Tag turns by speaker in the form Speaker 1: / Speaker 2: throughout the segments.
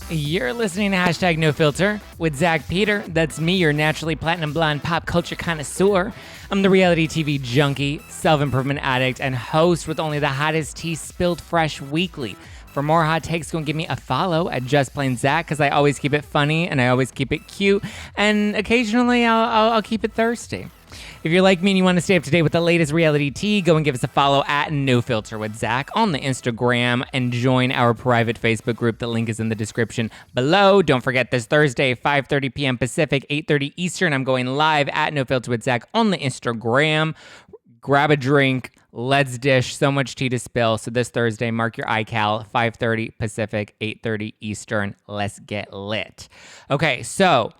Speaker 1: You're listening to Hashtag No Filter with Zack Peter. That's me, your naturally platinum blonde pop culture connoisseur. I'm the reality TV junkie, self-improvement addict, and host with only the hottest tea spilled fresh weekly. For more hot takes, go and give me a follow at Just Plain Zack, because I always keep it funny and I always keep it cute, and occasionally I'll keep it thirsty. If you're like me and you want to stay up to date with the latest reality tea, go and give us a follow at No Filter with Zack on the Instagram and join our private Facebook group. The link is in the description below. Don't forget this Thursday, 5:30 p.m. Pacific, 8:30 Eastern. I'm going live at No Filter with Zack on the Instagram. Grab a drink. Let's dish. So much tea to spill. So this Thursday, mark your iCal, 5:30 Pacific, 8:30 Eastern. Let's get lit. Okay, so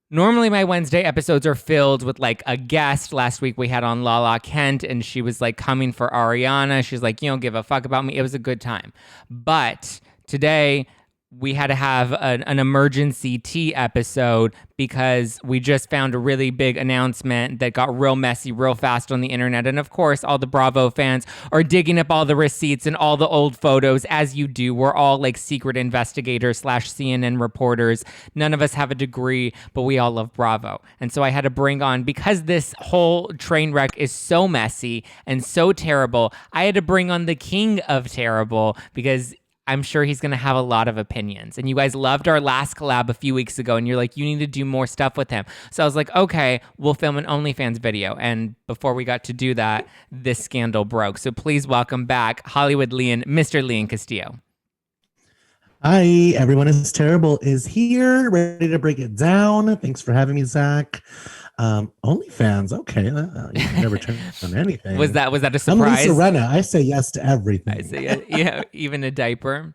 Speaker 1: normally my Wednesday episodes are filled with like a guest. Last week we had on Lala Kent and she was like coming for Ariana. She's like, you don't give a fuck about me. It was a good time. But today we had to have an emergency tea episode because we just found a really big announcement that got real messy real fast on the internet. And of course, all the Bravo fans are digging up all the receipts and all the old photos, as you do. We're all like secret investigators / CNN reporters. None of us have a degree, but we all love Bravo. And so I had to bring on, because this whole train wreck is so messy and so terrible, I had to bring on the king of terrible, because I'm sure he's going to have a lot of opinions. And you guys loved our last collab a few weeks ago, and you're like, you need to do more stuff with him. So I was like, okay, we'll film an OnlyFans video. And before we got to do that, this scandal broke. So please welcome back Hollywood Lian, Mr. Lian Castillo.
Speaker 2: Hi, everyone is terrible is here, ready to break it down. Thanks for having me, Zack. OnlyFans, okay. You never turned on anything.
Speaker 1: Was that a surprise?
Speaker 2: I'm Lisa Renna. I say yes to everything.
Speaker 1: I say yeah, even a diaper.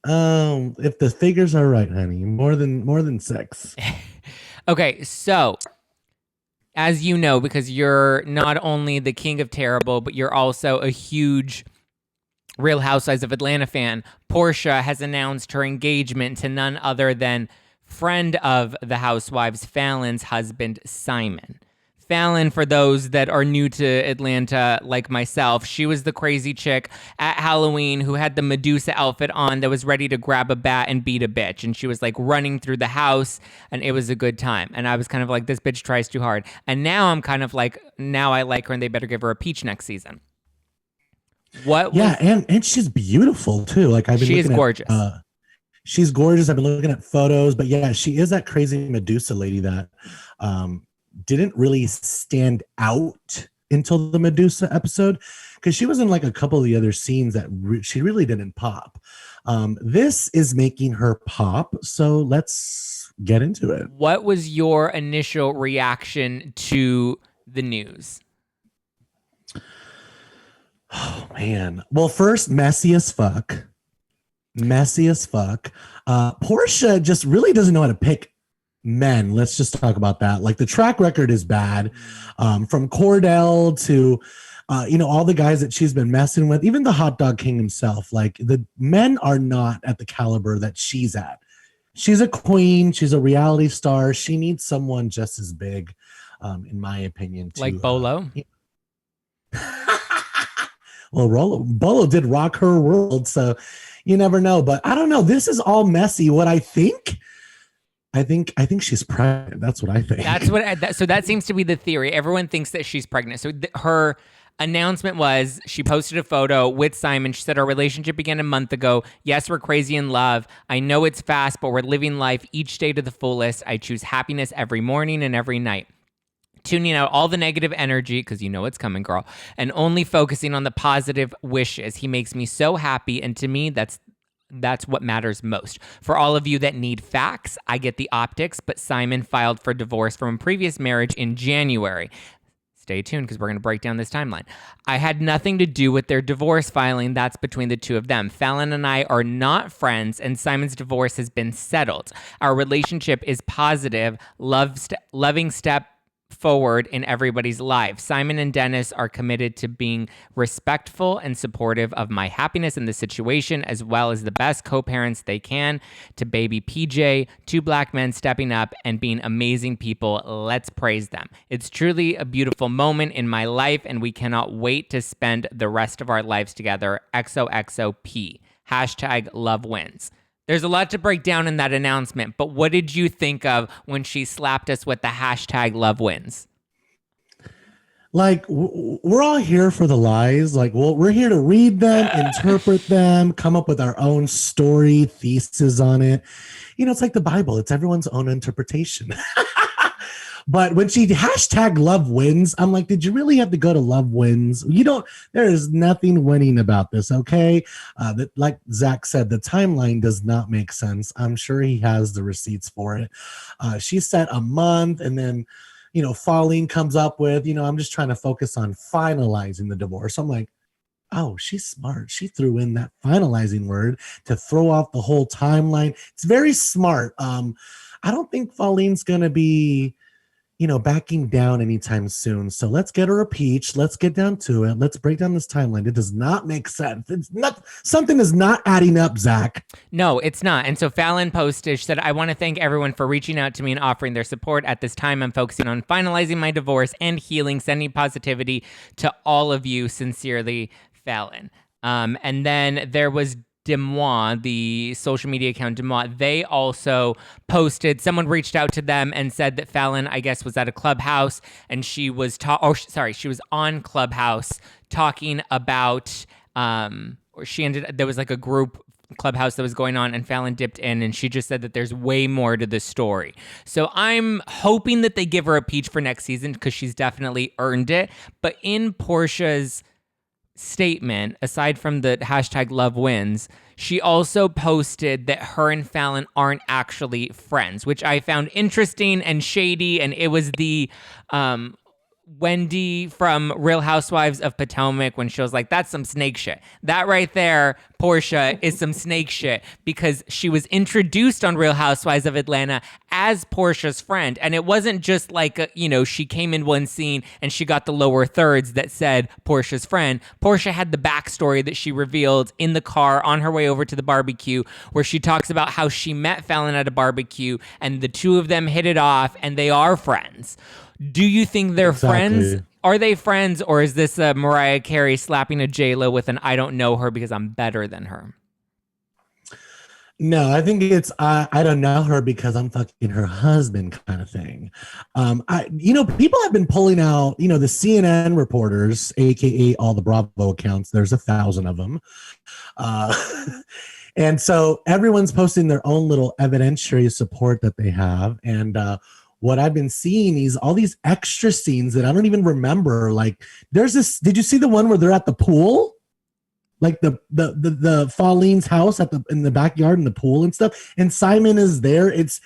Speaker 2: If the figures are right, honey, more than 6.
Speaker 1: Okay, so as you know, because you're not only the king of terrible, but you're also a huge Real Housewives of Atlanta fan, Porsha has announced her engagement to none other than friend of the Housewives, Falynn's husband, Simon. Falynn, for those that are new to Atlanta like myself, she was the crazy chick at Halloween who had the Medusa outfit on that was ready to grab a bat and beat a bitch. And she was like running through the house, and it was a good time. And I was kind of like, this bitch tries too hard. And now I'm kind of like, now I like her and they better give her a peach next season.
Speaker 2: And she's beautiful too. Like
Speaker 1: she is gorgeous.
Speaker 2: She's gorgeous. I've been looking at photos, but yeah, she is that crazy Medusa lady that didn't really stand out until the Medusa episode, because she was in like a couple of the other scenes that she really didn't pop. This is making her pop, so let's get into it.
Speaker 1: What was your initial reaction to the news?
Speaker 2: Oh man. Well, first, messy as fuck. Porsha just really doesn't know how to pick men. Let's just talk about that. Like, the track record is bad. From Cordell to all the guys that she's been messing with, even the hot dog king himself. Like, the men are not at the caliber that she's at. She's a queen. She's a reality star. She needs someone just as big, in my opinion.
Speaker 1: Like Bolo?
Speaker 2: Well, Bolo did rock her world, so you never know. But I don't know. This is all messy. What I think she's pregnant. That's what I think.
Speaker 1: So that seems to be the theory. Everyone thinks that she's pregnant. So her announcement was, she posted a photo with Simon. She said, our relationship began a month ago. Yes, we're crazy in love. I know it's fast, but we're living life each day to the fullest. I choose happiness every morning and every night. Tuning out all the negative energy, because you know it's coming, girl, and only focusing on the positive wishes. He makes me so happy, and to me, that's what matters most. For all of you that need facts, I get the optics, but Simon filed for divorce from a previous marriage in January. Stay tuned, because we're going to break down this timeline. I had nothing to do with their divorce filing. That's between the two of them. Falynn and I are not friends, and Simon's divorce has been settled. Our relationship is positive, loving step forward in everybody's life. Simon and Dennis are committed to being respectful and supportive of my happiness in the situation, as well as the best co-parents they can to baby PJ, 2 black men stepping up and being amazing people. Let's praise them. It's truly a beautiful moment in my life, and we cannot wait to spend the rest of our lives together. XOXOP. #love wins. There's a lot to break down in that announcement, but what did you think of when she slapped us with the hashtag love wins?
Speaker 2: Like we're all here for the lies. Like, well, we're here to read them, interpret them, come up with our own story, thesis on it. It's like the Bible. It's everyone's own interpretation. But when she hashtag love wins, I'm like, did you really have to go to love wins? There is nothing winning about this. Okay. Like Zach said, the timeline does not make sense. I'm sure he has the receipts for it. She said a month, and then, Falynn comes up with, I'm just trying to focus on finalizing the divorce. I'm like, oh, she's smart. She threw in that finalizing word to throw off the whole timeline. It's very smart. I don't think Falynn's going to be, backing down anytime soon. So let's get her a peach. Let's get down to it. Let's break down this timeline. It does not make sense. Something is not adding up, Zach.
Speaker 1: No, it's not. And so Falynn posted, she said, I want to thank everyone for reaching out to me and offering their support. At this time, I'm focusing on finalizing my divorce and healing, sending positivity to all of you. Sincerely, Falynn. And then there was Demois, the social media account Demois. They also posted, someone reached out to them and said that Falynn, I guess, was at a clubhouse and she was she was on Clubhouse talking about there was like a group clubhouse that was going on, and Falynn dipped in and she just said that there's way more to this story. So I'm hoping that they give her a peach for next season because she's definitely earned it. But in Porsha's statement, aside from the hashtag love wins, she also posted that her and Falynn aren't actually friends, which I found interesting and shady. And it was the Wendy from Real Housewives of Potomac when she was like, that's some snake shit. That right there, Porsha, is some snake shit, because she was introduced on Real Housewives of Atlanta as Porsha's friend. And it wasn't just like, she came in one scene and she got the lower thirds that said Porsha's friend. Porsha had the backstory that she revealed in the car on her way over to the barbecue, where she talks about how she met Falynn at a barbecue and the two of them hit it off and they are friends. Do you think they're friends? Are they friends, or is this a Mariah Carey slapping a J-Lo with an I don't know her because I'm better than her?
Speaker 2: No, I think it's I don't know her because I'm fucking her husband kind of thing. People have been pulling out, the CNN reporters, aka all the Bravo accounts. There's 1,000 of them. And so everyone's posting their own little evidentiary support that they have. And what I've been seeing is all these extra scenes that I don't even remember. Like, there's this. Did you see the one where they're at the pool? Like the Falynn's house in the backyard in the pool and stuff. And Simon is there. It's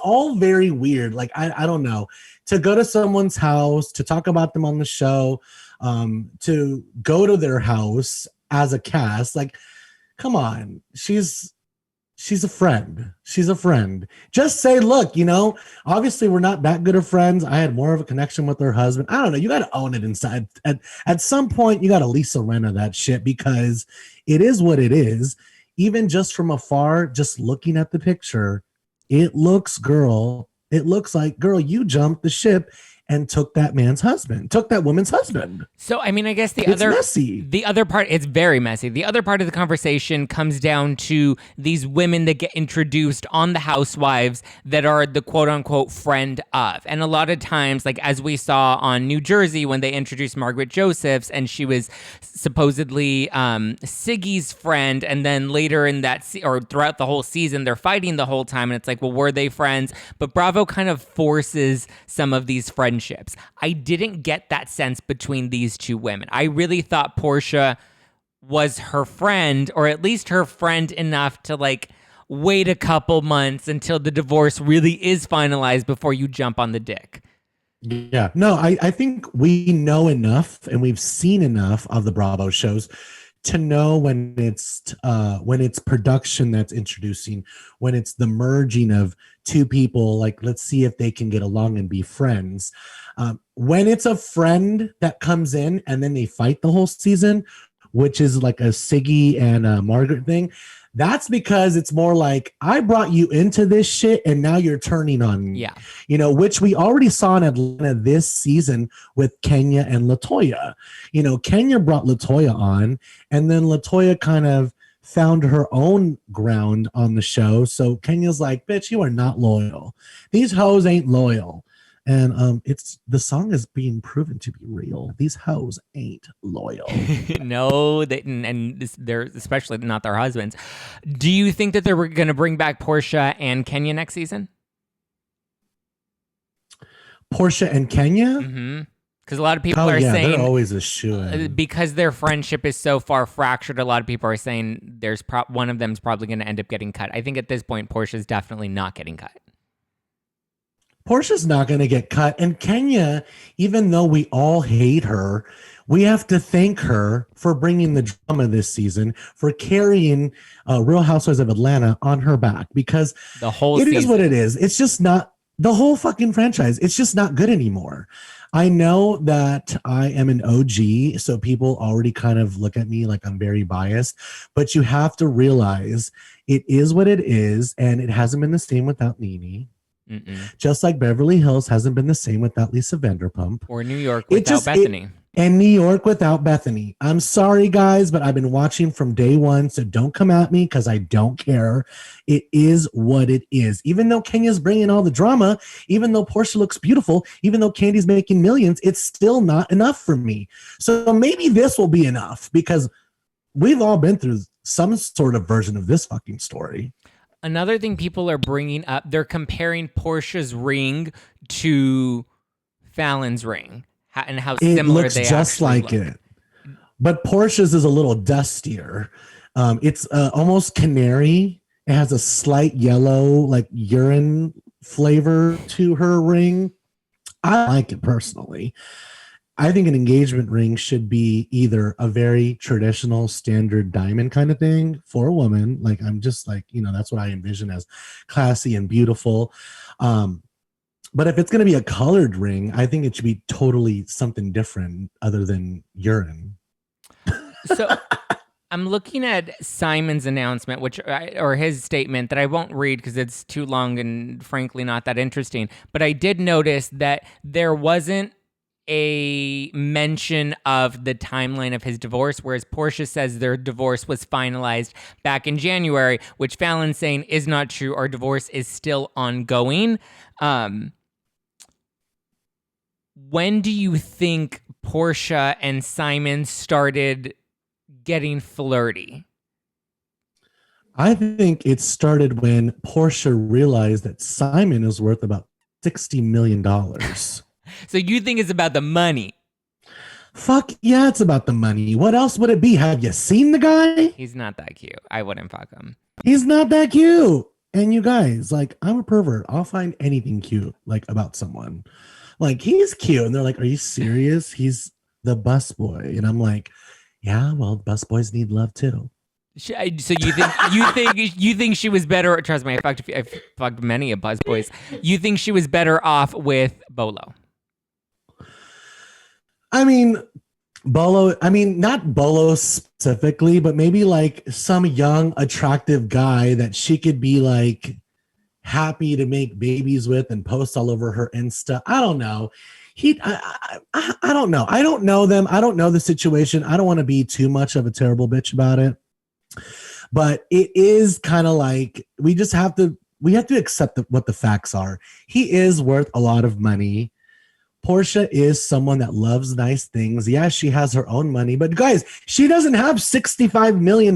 Speaker 2: all very weird. Like, I don't know. To go to someone's house, to talk about them on the show, to go to their house as a cast. Like, come on. She's a friend. She's a friend. Just say, look, obviously we're not that good of friends. I had more of a connection with her husband. I don't know. You got to own it inside. At some point, you got to Lisa Rinna that shit, because it is what it is. Even just from afar, just looking at the picture, it looks like, girl, you jumped the ship and took that woman's husband.
Speaker 1: So, I mean, I guess the other part, it's very messy. The other part of the conversation comes down to these women that get introduced on the Housewives that are the quote unquote friend of. And a lot of times, like as we saw on New Jersey when they introduced Margaret Josephs and she was supposedly Siggy's friend. And then later in that, or throughout the whole season, they're fighting the whole time. And it's like, well, were they friends? But Bravo kind of forces some of these friendships. I didn't get that sense between these two women. I really thought Porsha was her friend, or at least her friend enough to like wait a couple months until the divorce really is finalized before you jump on the dick.
Speaker 2: Yeah, no, I think we know enough and we've seen enough of the Bravo shows to know when it's production that's introducing, when it's the merging of two people, like, let's see if they can get along and be friends. When it's a friend that comes in and then they fight the whole season, which is like a Siggy and a Margaret thing, that's because it's more like, I brought you into this shit and now you're turning on me.
Speaker 1: Yeah.
Speaker 2: Which we already saw in Atlanta this season with Kenya and LaToya. Kenya brought LaToya on, and then LaToya kind of found her own ground on the show. So Kenya's like, bitch, you are not loyal. These hoes ain't loyal. And it's the song is being proven to be real. These hoes ain't loyal.
Speaker 1: No, they're especially not their husbands. Do you think that they're going to bring back Porsha and Kenya next season?
Speaker 2: Porsha and Kenya?
Speaker 1: Mm-hmm. Because a lot of people are saying
Speaker 2: they're always a shoo-in.
Speaker 1: Because their friendship is so far fractured. A lot of people are saying one of them's probably going to end up getting cut. I think at this point, Porsha's definitely not getting cut.
Speaker 2: Porsha's not going to get cut. And Kenya, even though we all hate her, we have to thank her for bringing the drama this season, for carrying Real Housewives of Atlanta on her back, because
Speaker 1: the whole
Speaker 2: it
Speaker 1: season
Speaker 2: is what it is. It's just not the whole fucking franchise. It's just not good anymore. I know that I am an OG, so people already kind of look at me like I'm very biased, but you have to realize it is what it is, and it hasn't been the same without Nene. Mm-mm. Just like Beverly Hills hasn't been the same without Lisa Vanderpump.
Speaker 1: Or New York without Bethany.
Speaker 2: And New York without Bethany. I'm sorry, guys, but I've been watching from day one, so don't come at me because I don't care. It is what it is. Even though Kenya's bringing all the drama, even though Porsha looks beautiful, even though Candy's making millions, it's still not enough for me. So maybe this will be enough because we've all been through some sort of version of this fucking story.
Speaker 1: Another thing people are bringing up, they're comparing Porsha's ring to Falynn's ring and how similar they
Speaker 2: just like
Speaker 1: look.
Speaker 2: it. But Porsha's is a little dustier. It's almost canary. It has a slight yellow, like urine flavor to her ring. I like it personally. I think an engagement ring should be either a very traditional standard diamond kind of thing for a woman. Like I'm just like, that's what I envision as classy and beautiful. But if it's going to be a colored ring, I think it should be totally something different other than urine.
Speaker 1: So I'm looking at Simon's announcement, or his statement that I won't read because it's too long and frankly not that interesting. But I did notice that there wasn't a mention of the timeline of his divorce, whereas Porsha says their divorce was finalized back in January, which Falynn's saying is not true. Our divorce is still ongoing. When do you think Porsha and Simon started getting flirty?
Speaker 2: I think it started when Porsha realized that Simon is worth about $60 million.
Speaker 1: So you think it's about the money?
Speaker 2: Fuck yeah, it's about the money. What else would it be? Have you seen the guy?
Speaker 1: He's not that cute. I wouldn't fuck him.
Speaker 2: He's not that cute. And you guys, like, I'm a pervert. I'll find anything cute, like, about someone. Like, he's cute. And they're like, are you serious? He's the busboy. And I'm like, yeah, well, busboys need love too.
Speaker 1: So you think she was better? Trust me, I fucked many of busboys. You think she was better off with Bolo?
Speaker 2: I mean, not Bolo specifically, but maybe like some young, attractive guy that she could be like happy to make babies with and post all over her Insta. I don't know. I don't know. I don't know them. I don't know the situation. I don't want to be too much of a terrible bitch about it. But it is kind of like we have to accept what the facts are. He is worth a lot of money. Porsha is someone that loves nice things. Yeah, she has her own money, but guys, she doesn't have $65 million.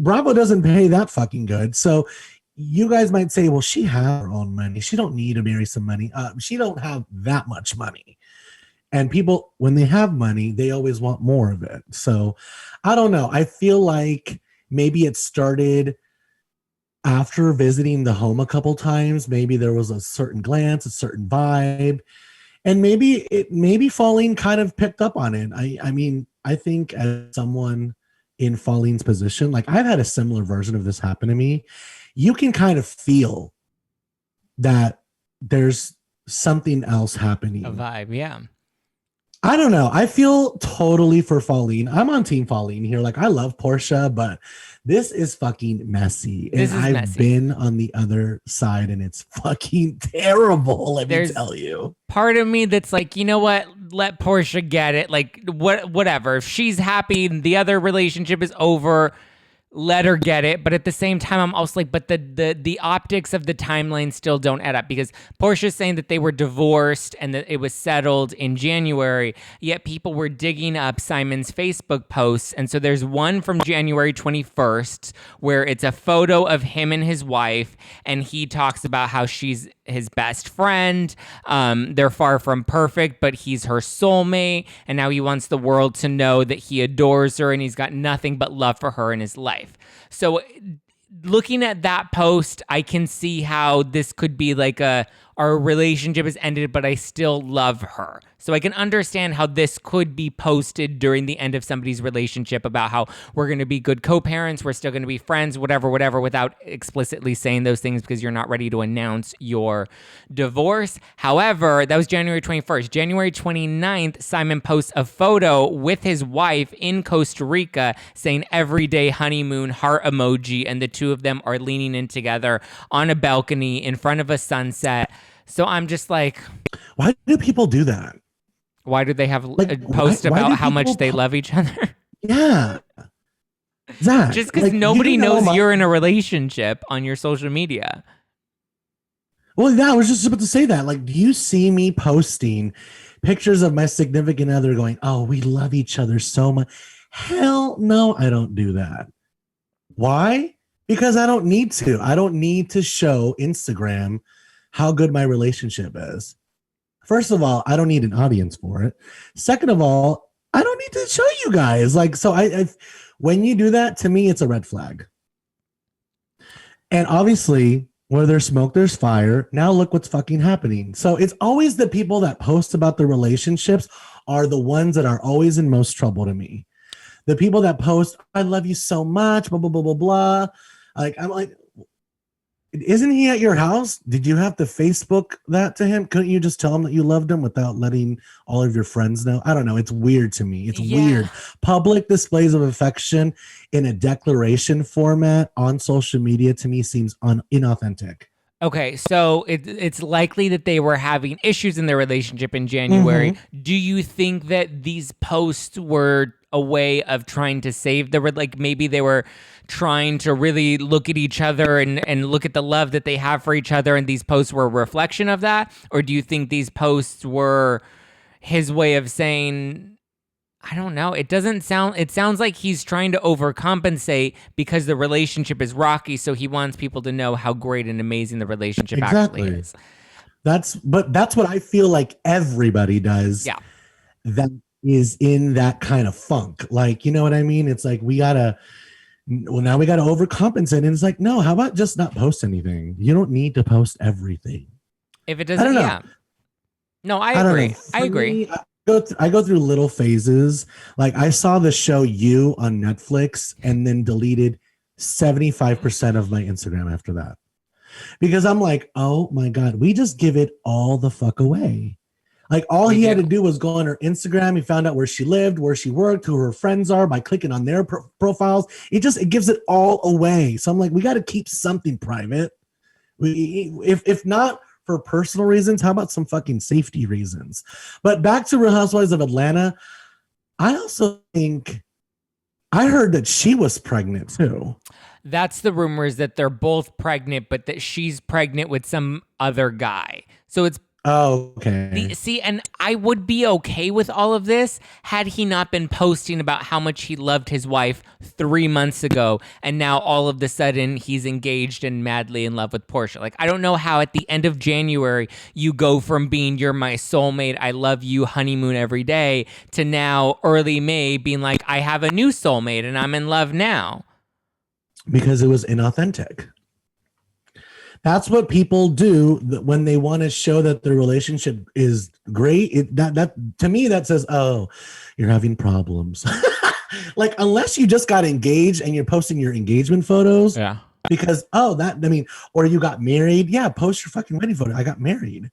Speaker 2: Bravo doesn't pay that fucking good. So you guys might say, well, she has her own money. She don't need to marry some money. She don't have that much money. And people, when they have money, they always want more of it. So I don't know. I feel like maybe it started after visiting the home a couple times. Maybe there was a certain glance, a certain vibe. And maybe Falynn kind of picked up on it. I mean, I think as someone in Falynn's position, like I've had a similar version of this happen to me. You can kind of feel that there's something else happening.
Speaker 1: A vibe, yeah.
Speaker 2: I don't know. I feel totally for Falynn. I'm on Team Falynn here. Like, I love Porsha, but this is fucking messy. And
Speaker 1: This is
Speaker 2: I've
Speaker 1: messy.
Speaker 2: been on the other side and it's fucking terrible, let me tell you.
Speaker 1: Part of me that's like, you know what? Let Porsha get it. Like, whatever. If she's happy, the other relationship is over. Let her get it. But at the same time, I'm also like, but the optics of the timeline still don't add up, because Portia's saying that they were divorced and that it was settled in January, yet people were digging up Simon's Facebook posts. And so there's one from January 21st where it's a photo of him and his wife, and he talks about how she's his best friend. They're far from perfect, but he's her soulmate. And now he wants the world to know that he adores her and he's got nothing but love for her in his life. So looking at that post, I can see how this could be like our relationship has ended, but I still love her. So I can understand how this could be posted during the end of somebody's relationship about how we're going to be good co-parents, we're still going to be friends, whatever, without explicitly saying those things because you're not ready to announce your divorce. However, that was January 21st. January 29th, Simon posts a photo with his wife in Costa Rica saying everyday honeymoon heart emoji, and the two of them are leaning in together on a balcony in front of a sunset. So I'm just like,
Speaker 2: why do people do that?
Speaker 1: Why do they have a post about how much they love each other?
Speaker 2: Yeah. Zach,
Speaker 1: just because nobody knows you're in a relationship on your social media.
Speaker 2: Well, yeah, I was just about to say that. Like, do you see me posting pictures of my significant other going, oh, we love each other so much? Hell no, I don't do that. Why? Because I don't need to. I don't need to show Instagram how good my relationship is. First of all, I don't need an audience for it. Second of all, I don't need to show you guys. Like, so I when you do that, to me, it's a red flag. And obviously, where there's smoke, there's fire. Now look what's fucking happening. So it's always the people that post about the relationships are the ones that are always in most trouble to me. The people that post, I love you so much, blah, blah, blah, blah, blah. Like, I'm like, isn't he at your house? Did you have to Facebook that to him? Couldn't you just tell him that you loved him without letting all of your friends know? I don't know. It's weird to me. It's weird. Public displays of affection in a declaration format on social media to me seems inauthentic.
Speaker 1: Okay, so it's likely that they were having issues in their relationship in January. Mm-hmm. Do you think that these posts were a way of trying to save like maybe they were trying to really look at each other and look at the love that they have for each other, and these posts were a reflection of that? Or do you think these posts were his way of saying, I don't know. It sounds like he's trying to overcompensate because the relationship is rocky, so he wants people to know how great and amazing the relationship actually is.
Speaker 2: That's what I feel like everybody does.
Speaker 1: Yeah.
Speaker 2: That is in that kind of funk. Like, you know what I mean? It's like, now we got to overcompensate. And it's like, no, how about just not post anything? You don't need to post everything.
Speaker 1: If it doesn't, I don't know. Yeah. No, I agree. I agree.
Speaker 2: I go through little phases. Like, I saw the show You on Netflix and then deleted 75% of my Instagram after that. Because I'm like, oh my God, we just give it all the fuck away. Like, all he had to do was go on her Instagram. He found out where she lived, where she worked, who her friends are by clicking on their profiles. It gives it all away. So I'm like, we got to keep something private. If not for personal reasons, how about some fucking safety reasons? But back to Real Housewives of Atlanta, I also think I heard that she was pregnant too.
Speaker 1: That's the rumors, that they're both pregnant, but that she's pregnant with some other guy. So it's
Speaker 2: okay.
Speaker 1: And I would be okay with all of this had he not been posting about how much he loved his wife 3 months ago, and now all of a sudden he's engaged and madly in love with Porsha. Like, I don't know how at the end of January you go from being "you're my soulmate, I love you, honeymoon every day" to now early May being like, "I have a new soulmate and I'm in love now."
Speaker 2: Because it was inauthentic. That's what people do when they want to show that their relationship is great. That to me, that says, oh, you're having problems. Like, unless you just got engaged and you're posting your engagement photos.
Speaker 1: Yeah.
Speaker 2: Because, or you got married. Yeah, post your fucking wedding photo. I got married.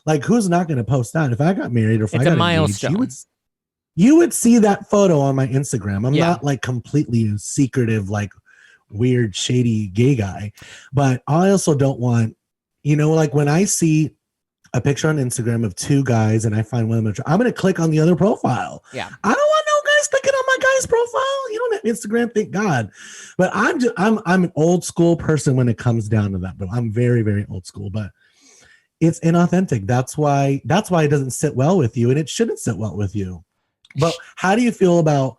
Speaker 2: Like, who's not going to post that? If I got married or if I got
Speaker 1: milestone.
Speaker 2: engaged, You would see that photo on my Instagram. I'm
Speaker 1: Yeah.
Speaker 2: not like completely secretive, like weird, shady gay guy. But I also don't want, like when I see a picture on Instagram of two guys and I find one of them, I'm going to click on the other profile.
Speaker 1: Yeah.
Speaker 2: I don't want no guys clicking on my guy's profile. You don't have Instagram, thank God. But I'm an old school person when it comes down to that. But I'm very, very old school. But it's inauthentic. That's why it doesn't sit well with you, and it shouldn't sit well with you. But how do you feel about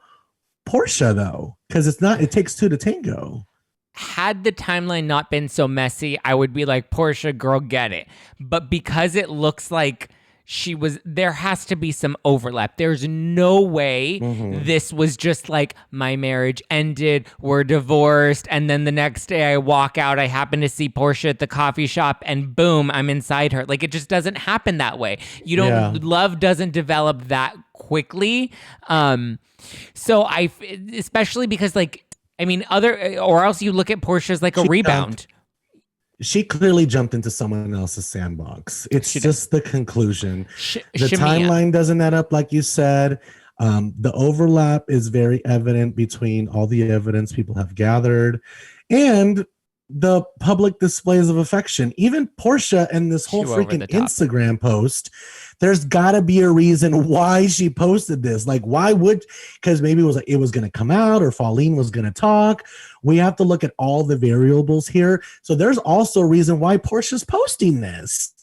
Speaker 2: Porsha though? Because it takes two to tango.
Speaker 1: Had the timeline not been so messy, I would be like, Porsha, girl, get it. But because it looks like there has to be some overlap. There's no way this was just like, my marriage ended, we're divorced, and then the next day I walk out, I happen to see Porsha at the coffee shop, and boom, I'm inside her. Like, it just doesn't happen that way. Love doesn't develop that quickly. So especially because or else you look at Porsha as like a rebound.
Speaker 2: She clearly jumped into someone else's sandbox. It's just the conclusion. The timeline doesn't add up, like you said. The overlap is very evident between all the evidence people have gathered and the public displays of affection. Even Porsha and this whole freaking Instagram post, there's got to be a reason why she posted this. Like, why would, because maybe it was going to come out, or Falynn was going to talk. We have to look at all the variables here. So there's also a reason why Porsha's posting this.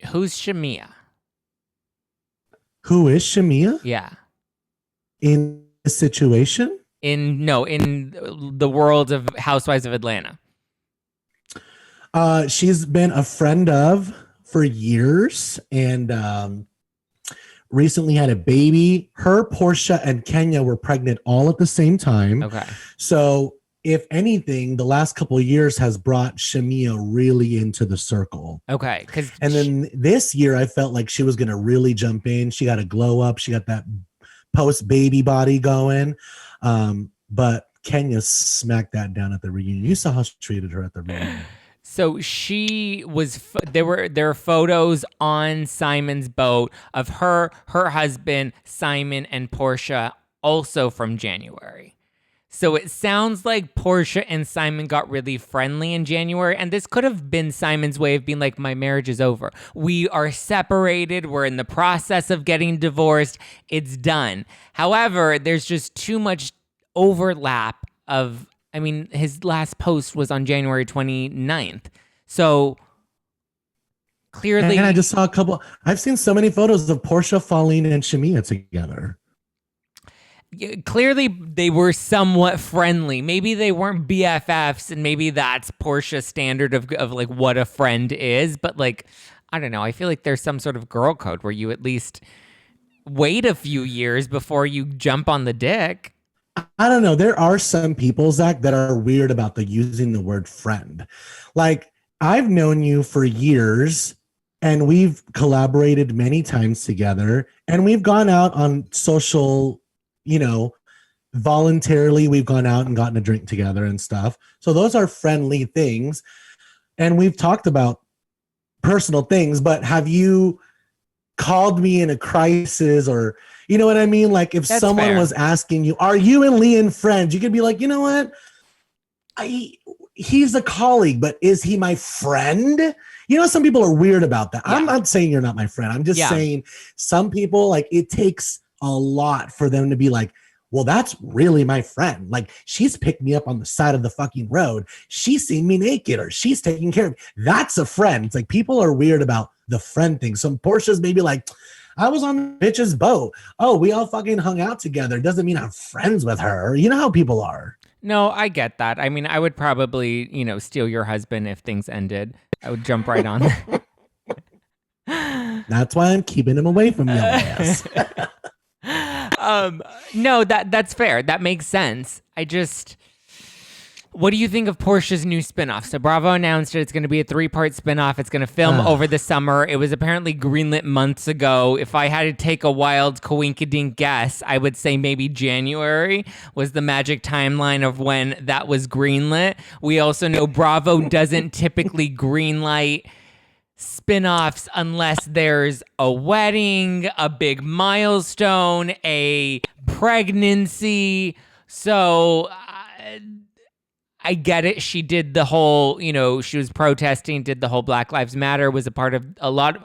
Speaker 1: Who's Shamia?
Speaker 2: Who is Shamia?
Speaker 1: Yeah.
Speaker 2: In this situation?
Speaker 1: In the world of Housewives of Atlanta.
Speaker 2: She's been a friend of for years, and recently had a baby. Her, Porsha, and Kenya were pregnant all at the same time.
Speaker 1: Okay.
Speaker 2: So if anything, the last couple of years has brought Shamia really into the circle.
Speaker 1: Okay.
Speaker 2: And then this year, I felt like she was going to really jump in. She got a glow up. She got that post-baby body going. But Kenya smacked that down at the reunion. You saw how she treated her at the reunion.
Speaker 1: So she was, there are photos on Simon's boat of her husband, Simon, and Porsha, also from January. So it sounds like Porsha and Simon got really friendly in January, and this could have been Simon's way of being like, my marriage is over. We are separated. We're in the process of getting divorced. It's done. However, there's just too much overlap of, his last post was on January 29th. So clearly...
Speaker 2: And I just saw I've seen so many photos of Porsha, Falynn, and Shamia together.
Speaker 1: Clearly they were somewhat friendly. Maybe they weren't BFFs, and maybe that's Porsha's standard of like what a friend is. But like, I don't know. I feel like there's some sort of girl code where you at least wait a few years before you jump on the dick.
Speaker 2: I don't know. There are some people, Zach, that are weird about using the word friend. Like, I've known you for years, and we've collaborated many times together, and we've gone out on social, voluntarily. We've gone out and gotten a drink together and stuff. So those are friendly things. And we've talked about personal things, but have you called me in a crisis, or you know what I mean? Like, if someone was asking you, are you and Lian friends? You could be like, you know what? He's a colleague, but is he my friend? Some people are weird about that. Yeah. I'm not saying you're not my friend. I'm just saying some people, like, it takes a lot for them to be like, well, that's really my friend. Like, she's picked me up on the side of the fucking road. She's seen me naked, or she's taking care of me. That's a friend. It's like, people are weird about the friend thing. Some Porsha's maybe like, I was on the bitch's boat. Oh, we all fucking hung out together. Doesn't mean I'm friends with her. You know how people are.
Speaker 1: No, I get that. I would probably, steal your husband if things ended. I would jump right on.
Speaker 2: That's why I'm keeping him away from your ass.
Speaker 1: No, that's fair. That makes sense. What do you think of Porsha's new spinoff? So Bravo announced it's going to be a 3-part spinoff. It's going to film over the summer. It was apparently greenlit months ago. If I had to take a wild coinkydink guess, I would say maybe January was the magic timeline of when that was greenlit. We also know Bravo doesn't typically greenlight spin-offs unless there's a wedding, a big milestone, a pregnancy. So I get it. She did the whole, she was protesting, did the whole Black Lives Matter, was a part of a lot,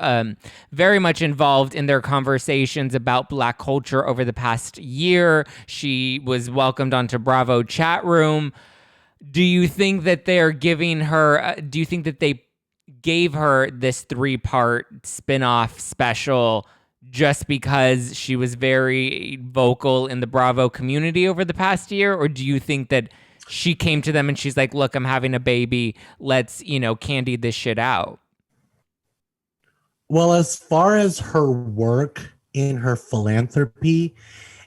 Speaker 1: very much involved in their conversations about Black culture over the past year. She was welcomed onto Bravo chat room. Do you think that they're giving her, do you think that they gave her this 3-part spin-off special just because she was very vocal in the Bravo community over the past year? Or do you think that she came to them and she's like, look, I'm having a baby. Let's, candy this shit out?
Speaker 2: Well, as far as her work in her philanthropy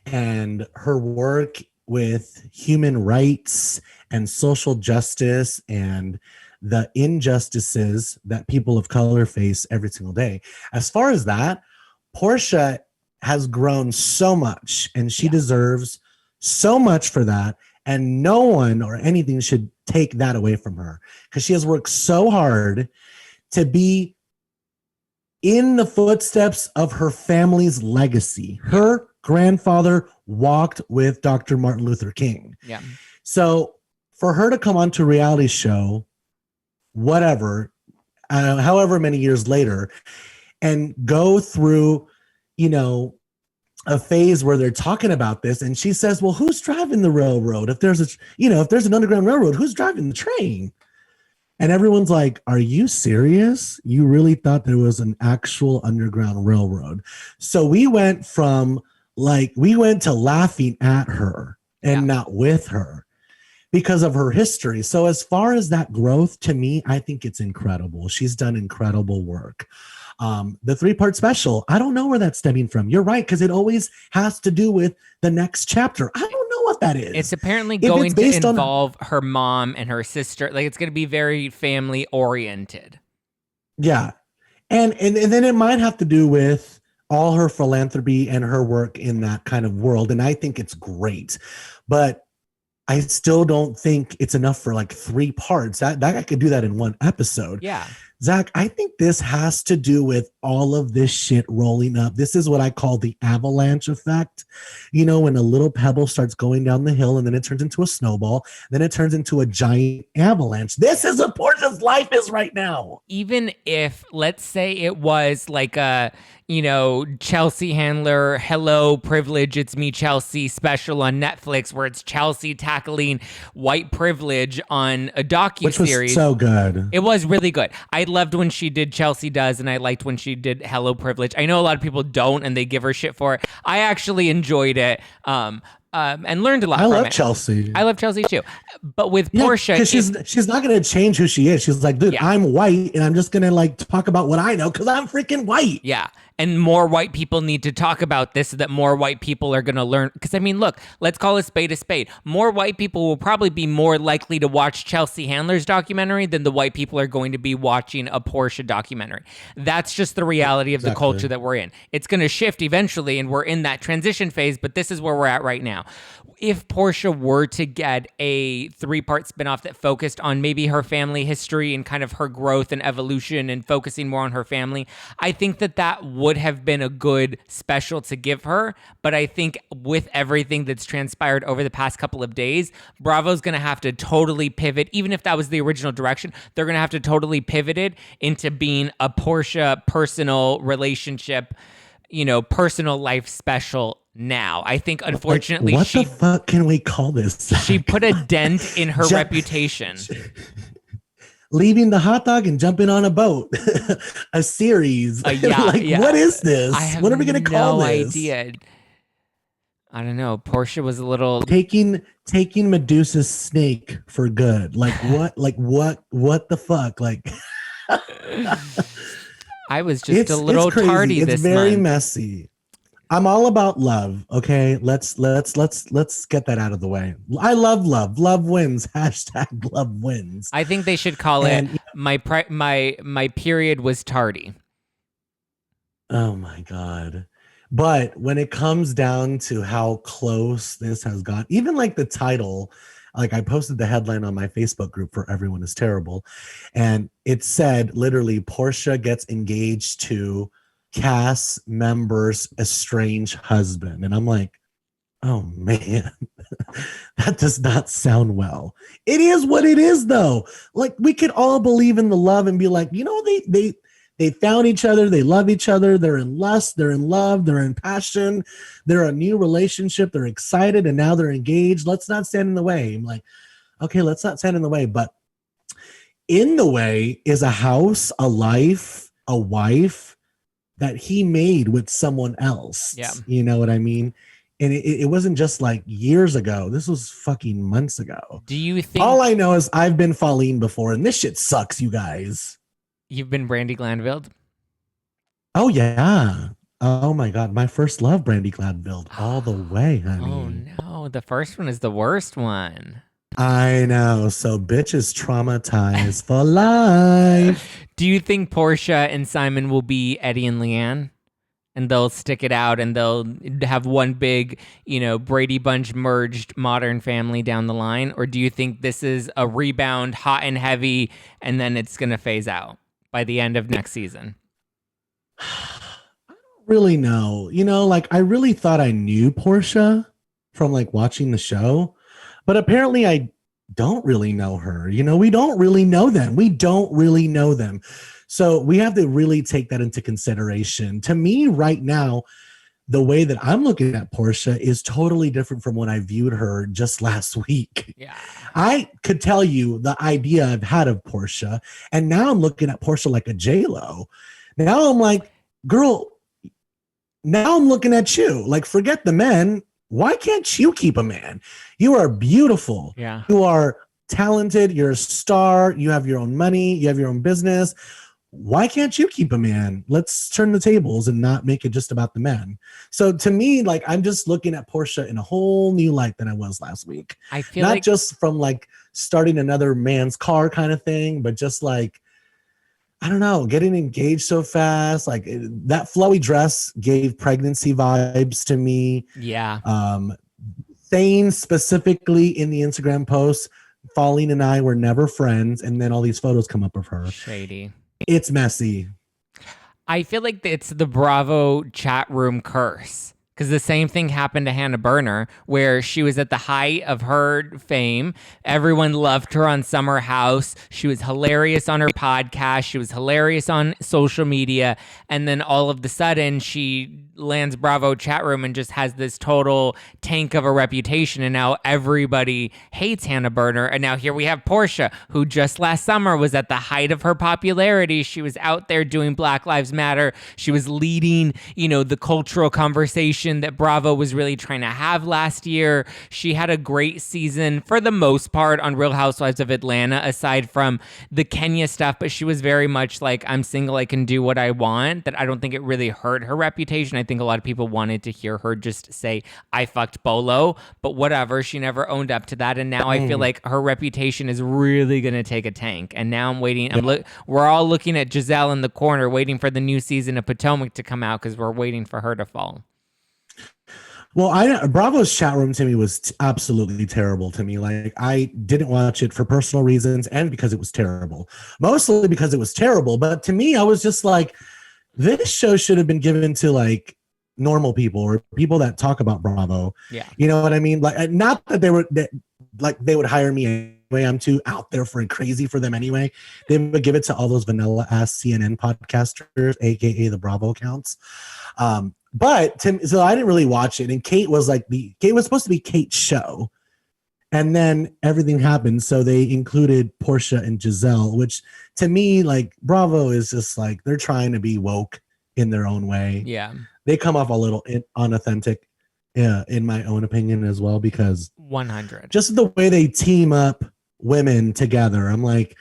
Speaker 2: and her work with human rights and social justice and the injustices that people of color face every single day, as far as that, Porsha has grown so much and she deserves so much for that. And no one or anything should take that away from her because she has worked so hard to be in the footsteps of her family's legacy. Her grandfather walked with Dr. Martin Luther King.
Speaker 1: Yeah.
Speaker 2: So for her to come onto a reality show, whatever, however many years later, and go through, a phase where they're talking about this, and she says, well, who's driving the railroad? If there's an underground railroad, who's driving the train? And everyone's like, are you serious? You really thought there was an actual underground railroad? So we went to laughing at her and not with her because of her history. So as far as that growth, to me, I think it's incredible. She's done incredible work. The 3-part special, I don't know where that's stemming from. You're right, because it always has to do with the next chapter. I don't know what that is.
Speaker 1: It's apparently going to involve her mom and her sister. Like, it's going to be very family oriented.
Speaker 2: Yeah. And then it might have to do with all her philanthropy and her work in that kind of world. And I think it's great. But I still don't think it's enough for like 3 parts. That I could do that in 1 episode.
Speaker 1: Yeah.
Speaker 2: Zach, I think this has to do with all of this shit rolling up. This is what I call the avalanche effect. When a little pebble starts going down the hill and then it turns into a snowball, then it turns into a giant avalanche. This is what Porsha's life is right now.
Speaker 1: Even if, let's say it was like a, Chelsea Handler, Hello Privilege, It's Me Chelsea special on Netflix where it's Chelsea tackling white privilege on a docuseries.
Speaker 2: Which was so good.
Speaker 1: It was really good. I loved when she did Chelsea Does, and I liked when she did Hello Privilege. I know a lot of people don't, and they give her shit for it. I actually enjoyed it. And learned a lot from it. I love Chelsea too. But with Porsha,
Speaker 2: because she's not going to change who she is. She's like, dude, I'm white, and I'm just going to talk about what I know because I'm freaking white.
Speaker 1: Yeah. And more white people need to talk about this so that more white people are going to learn. Because, look, let's call a spade a spade. More white people will probably be more likely to watch Chelsea Handler's documentary than the white people are going to be watching a Porsha documentary. That's just the reality of the culture that we're in. It's going to shift eventually, and we're in that transition phase, but this is where we're at right now. If Porsha were to get a 3-part spinoff that focused on maybe her family history and kind of her growth and evolution and focusing more on her family, I think that would have been a good special to give her. But I think with everything that's transpired over the past couple of days, Bravo's going to have to totally pivot. Even if that was the original direction, they're going to have to totally pivot it into being a Porsha personal relationship, personal life special now. I think, unfortunately,
Speaker 2: what the fuck can we call this?
Speaker 1: She put a dent in her reputation.
Speaker 2: Leaving the hot dog and jumping on a boat. A series. What is this? What are we going to call this?
Speaker 1: No idea. I don't know. Porsha was a little
Speaker 2: taking Medusa's snake for good. What the fuck?
Speaker 1: I was just a little tardy this month.
Speaker 2: It's very messy. I'm all about love. Okay, let's get that out of the way. I love love. Love wins. # love wins.
Speaker 1: I think they should call it my period was tardy.
Speaker 2: Oh my God. But when it comes down to how close this has got, even the title, like I posted the headline on my Facebook group for Everyone is Terrible. And it said literally Porsha gets engaged to cast member's estranged husband. And I'm like, oh man, that does not sound well. It is what it is though. Like we could all believe in the love and be like, you know, they found each other, they love each other, they're in lust, they're in love, they're in passion, they're a new relationship, they're excited, and now they're engaged. Let's not stand in the way. I'm like, okay, let's not stand in the way. But in the way is a house, a life, a wife that he made with someone else.
Speaker 1: Yeah.
Speaker 2: You know what I mean? And it wasn't just like years ago. This was fucking months ago.
Speaker 1: Do you think...
Speaker 2: All I know is I've been Falynn before, and this shit sucks, you guys.
Speaker 1: You've been Brandy Glanville?
Speaker 2: Oh, yeah. Oh, my God. My first love, Brandy Glanville. All the way, honey.
Speaker 1: Oh, no. The first one is the worst one.
Speaker 2: I know. So bitch is traumatized for life.
Speaker 1: Do you think Porsha and Simon will be Eddie and Lian? And they'll stick it out and they'll have one big, you know, Brady Bunch merged Modern Family down the line? Or do you think this is a rebound, hot and heavy, and then it's going to phase out by the end of next season?
Speaker 2: I don't really know. You know, like I really thought I knew Porsha from like watching the show, but apparently I don't really know her. You know, we don't really know them. We don't really know them. So we have to really take that into consideration. To me, right now, the way that I'm looking at Porsha is totally different from when I viewed her just last week.
Speaker 1: Yeah.
Speaker 2: I could tell you the idea I've had of Porsha, and now I'm looking at Porsha like a J-Lo. Now I'm like, girl, now I'm looking at you. Like, forget the men. Why can't you keep a man? You are beautiful.
Speaker 1: Yeah.
Speaker 2: You are talented. You're a star. You have your own money. You have your own business. Why can't you keep a man? Let's turn the tables and not make it just about the men. So to me, like, I'm just looking at Porsha in a whole new light than I was last week.
Speaker 1: I feel
Speaker 2: not
Speaker 1: like
Speaker 2: just from like starting another man's car kind of thing, but just like, I don't know, getting engaged so fast. Like that flowy dress gave pregnancy vibes to me.
Speaker 1: Yeah.
Speaker 2: Saying specifically in the Instagram post, Falynn and I were never friends, and then all these photos come up of her.
Speaker 1: Shady.
Speaker 2: It's messy.
Speaker 1: I feel like it's the Bravo chat room curse. Because the same thing happened to Hannah Berner, where she was at the height of her fame. Everyone loved her on Summer House. She was hilarious on her podcast. She was hilarious on social media. And then all of the sudden, she lands Bravo chat room and just has this total tank of a reputation. And now everybody hates Hannah Berner. And now here we have Porsha, who just last summer was at the height of her popularity. She was out there doing Black Lives Matter. She was leading, you know, the cultural conversation that Bravo was really trying to have last year. She had a great season for the most part on Real Housewives of Atlanta, aside from the Kenya stuff, but she was very much like, I'm single, I can do what I want. That I don't think it really hurt her reputation. I think a lot of people wanted to hear her just say, I fucked Bolo, but whatever. She never owned up to that. And now I feel like her reputation is really going to take a tank. And now I'm waiting. We're all looking at Giselle in the corner, waiting for the new season of Potomac to come out because we're waiting for her to fall.
Speaker 2: Well, Bravo's chat room to me was absolutely terrible to me. Like, I didn't watch it for personal reasons and because it was terrible. Mostly because it was terrible. But to me, I was just like, this show should have been given to like normal people or people that talk about Bravo.
Speaker 1: Yeah.
Speaker 2: You know what I mean? Like, not that they would hire me anyway. I'm too out there for and crazy for them anyway. They would give it to all those vanilla ass CNN podcasters, aka the Bravo accounts. But so I didn't really watch it, and Kate was supposed to be Kate's show, and then everything happened, so they included Porsha and Giselle, which to me, like, Bravo is just like they're trying to be woke in their own way.
Speaker 1: Yeah,
Speaker 2: they come off a little unauthentic, in my own opinion as well, because
Speaker 1: 100
Speaker 2: just the way they team up women together. I'm like,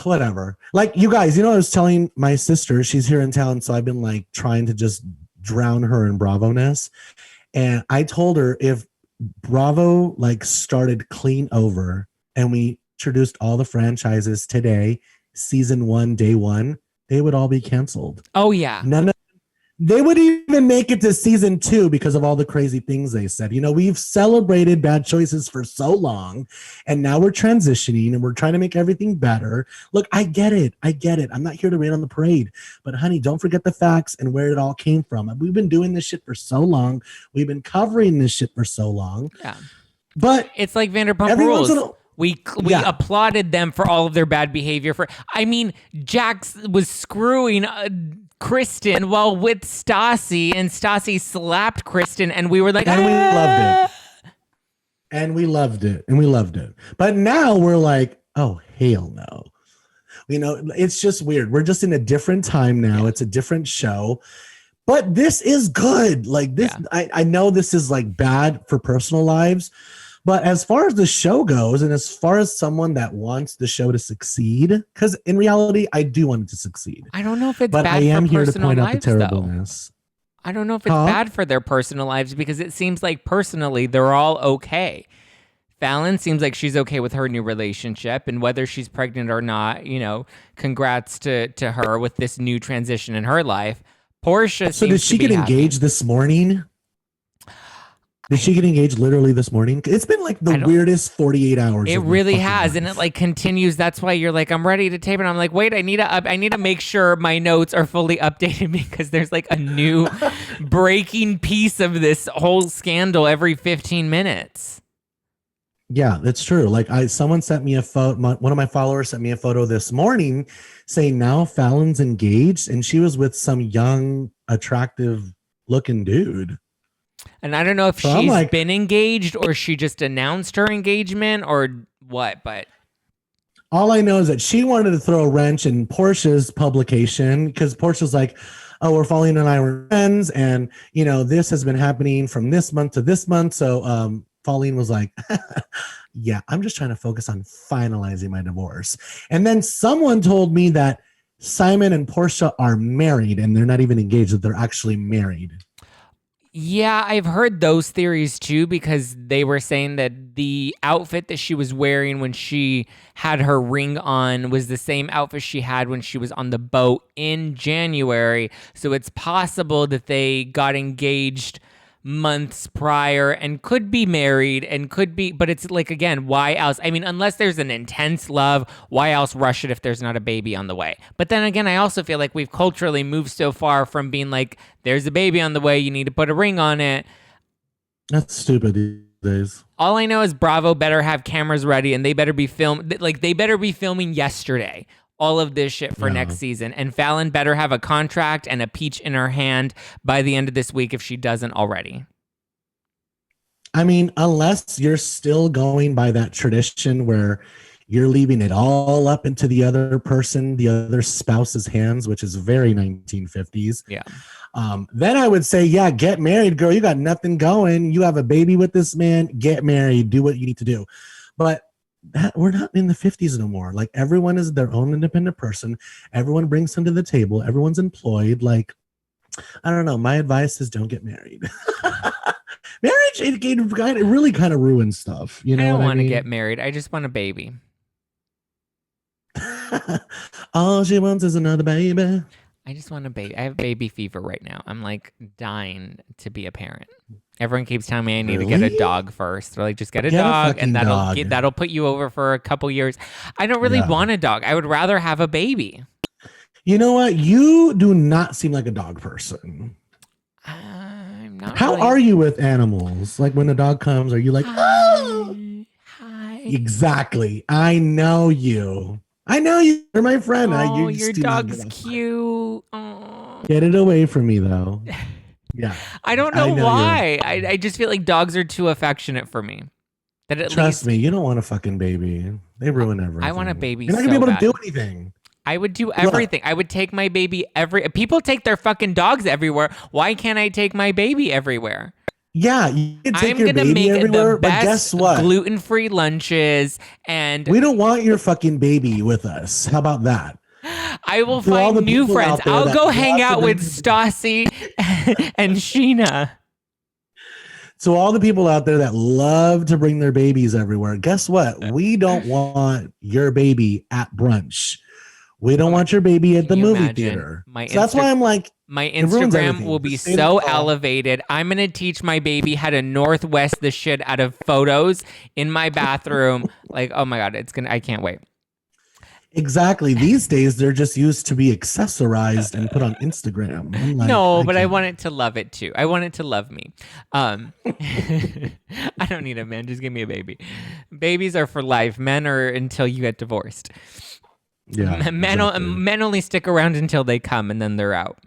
Speaker 2: whatever. Like, you guys, I was telling my sister, she's here in town, so I've been like trying to just drown her in Bravo-ness. And I told her if Bravo like started clean over and we introduced all the franchises today, season 1, day 1, they would all be canceled.
Speaker 1: Oh yeah.
Speaker 2: They would even make it to season 2 because of all the crazy things they said. You know, we've celebrated bad choices for so long, and now we're transitioning and we're trying to make everything better. Look, I get it. I get it. I'm not here to rain on the parade, but honey, don't forget the facts and where it all came from. We've been doing this shit for so long. We've been covering this shit for so long.
Speaker 1: Yeah.
Speaker 2: But
Speaker 1: it's like Vanderpump Rules. We applauded them for all of their bad behavior. Jax was screwing Kristen while with Stassi, and Stassi slapped Kristen, and we were like,
Speaker 2: and we loved it. And we loved it. And we loved it. But now we're like, oh, hell no. You know, it's just weird. We're just in a different time now. Yeah. It's a different show. But this is good. Like this, I know this is like bad for personal lives. But as far as the show goes, and as far as someone that wants the show to succeed, because in reality, I do want it to succeed.
Speaker 1: I don't know if it's bad for personal lives, but I am here to point out the terribleness. I don't know if it's bad for their personal lives, because it seems like personally they're all okay. Falynn seems like she's okay with her new relationship, and whether she's pregnant or not, you know, congrats to her with this new transition in her life. Porsha.
Speaker 2: So did she get engaged this morning? Did she get engaged literally this morning? It's been like the weirdest 48 hours.
Speaker 1: It really has, and it like continues. That's why you're like, I'm ready to tape it. I'm like, wait, I need to make sure my notes are fully updated, because there's like a new breaking piece of this whole scandal every 15 minutes.
Speaker 2: Yeah, that's true. Like someone sent me a photo. One of my followers sent me a photo this morning saying now Falynn's engaged, and she was with some young, attractive looking dude.
Speaker 1: And I don't know if she's been engaged or she just announced her engagement or what, but
Speaker 2: all I know is that she wanted to throw a wrench in Porsha's publication, because Porsha's like, oh, Falynn and I were friends, and you know, this has been happening from this month to this month. So Falynn was like, yeah, I'm just trying to focus on finalizing my divorce. And then someone told me that Simon and Porsha are married, and they're not even engaged, that they're actually married.
Speaker 1: Yeah, I've heard those theories too, because they were saying that the outfit that she was wearing when she had her ring on was the same outfit she had when she was on the boat in January. So it's possible that they got engaged months prior and could be married and could be, but it's like, again, why else? I mean, unless there's an intense love, why else rush it if there's not a baby on the way? But then again, I also feel like we've culturally moved so far from being like, there's a baby on the way, you need to put a ring on it.
Speaker 2: That's stupid these days.
Speaker 1: All I know is Bravo better have cameras ready, and they better be they better be filming yesterday all of this shit for next season. And Falynn better have a contract and a peach in her hand by the end of this week if she doesn't already.
Speaker 2: I mean, unless you're still going by that tradition where you're leaving it all up into the other person, the other spouse's hands, which is very 1950s.
Speaker 1: Yeah.
Speaker 2: Then I would say, yeah, get married, girl. You got nothing going. You have a baby with this man. Get married. Do what you need to do. But we're not in the 50s no more. Like, everyone is their own independent person. Everyone brings them to the table. Everyone's employed. Like, I don't know. My advice is don't get married. Marriage, it really kind of ruins stuff. You know,
Speaker 1: I don't want to get married. I just want a baby.
Speaker 2: All she wants is another baby.
Speaker 1: I just want a baby. I have baby fever right now. I'm like dying to be a parent. Everyone keeps telling me I need to get a dog first. They're like, just get a dog, and that'll put you over for a couple years. I don't really want a dog. I would rather have a baby. You know what? You do not seem like a dog person. I'm not. How are you with animals? Like, when a dog comes, are you like, oh, hi? Exactly. I know you. You're my friend. Oh, your dog's cute. Oh. Get it away from me, though. Yeah. I don't know why. I just feel like dogs are too affectionate for me. Trust me, you don't want a fucking baby. They ruin everything. I want a baby. You're not gonna be able to do anything. I would do everything. I would take my baby people take their fucking dogs everywhere. Why can't I take my baby everywhere? Yeah, you can take your baby everywhere, but guess what? Gluten-free lunches, and we don't want your fucking baby with us. How about that? I will find new friends. I'll go hang out with Stassi and Sheena. So all the people out there that love to bring their babies everywhere, guess what? We don't want your baby at brunch.
Speaker 2: We don't want your baby at the
Speaker 1: you
Speaker 2: movie
Speaker 1: imagine?
Speaker 2: theater. So that's why I'm like,
Speaker 1: My
Speaker 2: it ruins
Speaker 1: Instagram
Speaker 2: everything.
Speaker 1: will be
Speaker 2: Just stay
Speaker 1: so
Speaker 2: the hell.
Speaker 1: elevated. I'm going to teach my baby how to northwest the shit out of photos in my bathroom. Like, oh my God, I can't wait.
Speaker 2: Exactly. These days, they're just used to be accessorized and put on Instagram. I'm like,
Speaker 1: No, but I
Speaker 2: can't.
Speaker 1: want it to love it too. I want it to love me. I don't need a man. Just give me a baby. Babies are for life. Men are until you get divorced.
Speaker 2: Yeah,
Speaker 1: Men only stick around until they come and then they're out.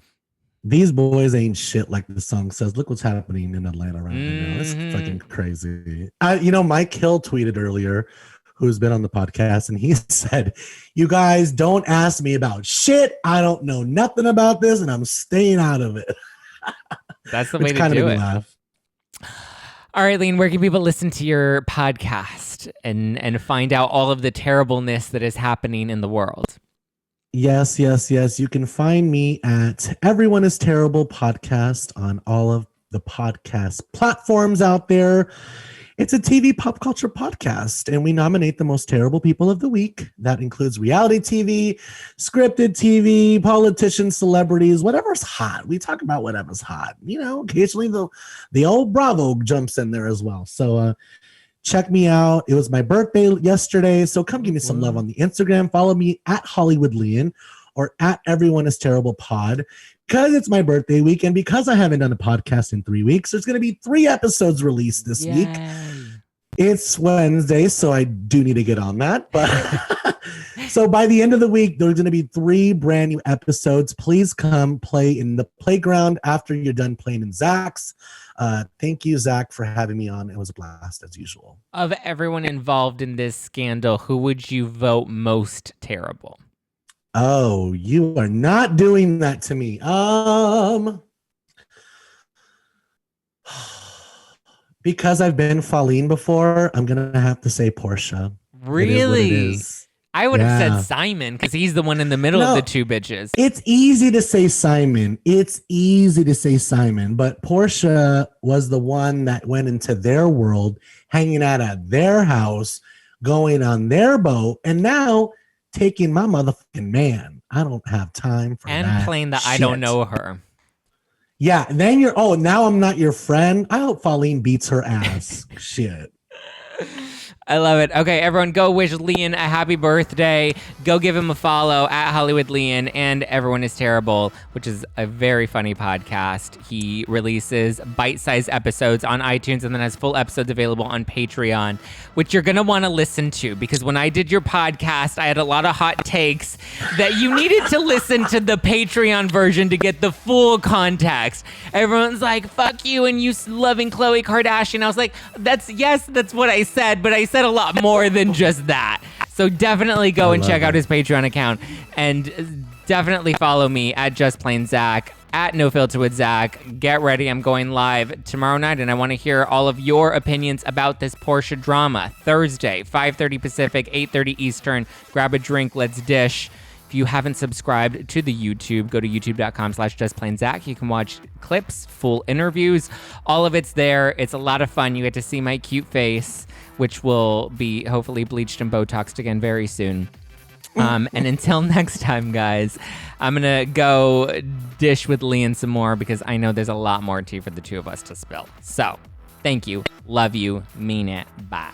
Speaker 2: These boys ain't shit, like the song says. Look what's happening in Atlanta right now. It's fucking crazy. Mike Hill tweeted earlier, who's been on the podcast, and he said, "You guys don't ask me about shit. I don't know nothing about this, and I'm staying out of it."
Speaker 1: That's the way to do it.
Speaker 2: Laugh.
Speaker 1: All right, Lian, where can people listen to your podcast and find out all of the terribleness that is happening in the world?
Speaker 2: Yes. You can find me at Everyone is Terrible podcast on all of the podcast platforms out there. It's a TV pop culture podcast, and we nominate the most terrible people of the week. That includes reality TV, scripted TV, politicians, celebrities, whatever's hot. We talk about whatever's hot. Occasionally the old Bravo jumps in there as well. So check me out. It was my birthday yesterday, so come give me some love on the Instagram. Follow me at Hollywood Lian or at Everyone is Terrible Pod. Because it's my birthday week, and because I haven't done a podcast in 3 weeks, there's going to be 3 episodes released this week. It's Wednesday, so I do need to get on that. But so by the end of the week, there's going to be 3 brand new episodes. Please come play in the playground after you're done playing in Zach's. Thank you, Zach, for having me on. It was a blast, as usual.
Speaker 1: Of everyone involved in this scandal, who would you vote most terrible?
Speaker 2: Oh, you are not doing that to me. Because I've been Falynn before, I'm gonna have to say Porsha.
Speaker 1: Really? I would have said Simon because he's the one in the middle of the 2 bitches.
Speaker 2: It's easy to say Simon. But Porsha was the one that went into their world, hanging out at their house, going on their boat, and now taking my motherfucking man. I don't have time for that.
Speaker 1: And playing the shit. I don't know her.
Speaker 2: Yeah, then now I'm not your friend. I hope Falynn beats her ass. Shit.
Speaker 1: I love it. Okay, everyone, go wish Lian a happy birthday. Go give him a follow at Hollywood Lian and Everyone is Terrible, which is a very funny podcast. He releases bite-sized episodes on iTunes and then has full episodes available on Patreon, which you're going to want to listen to because when I did your podcast, I had a lot of hot takes that you needed to listen to the Patreon version to get the full context. Everyone's like, fuck you and you loving Khloe Kardashian. I was like, that's what I said, but I said a lot more than just that. So definitely go and check out his Patreon account and definitely follow me at Just Plain Zach, at No Filter with Zach. Get ready. I'm going live tomorrow night and I want to hear all of your opinions about this Porsha drama. Thursday, 5:30 Pacific, 8:30 Eastern. Grab a drink. Let's dish. If you haven't subscribed to the YouTube, go to youtube.com/justplainzach. You can watch clips, full interviews. All of it's there. It's a lot of fun. You get to see my cute face, which will be hopefully bleached and Botoxed again very soon. And until next time, guys, I'm going to go dish with Lian some more because I know there's a lot more tea for the 2 of us to spill. So, thank you. Love you. Mean it. Bye.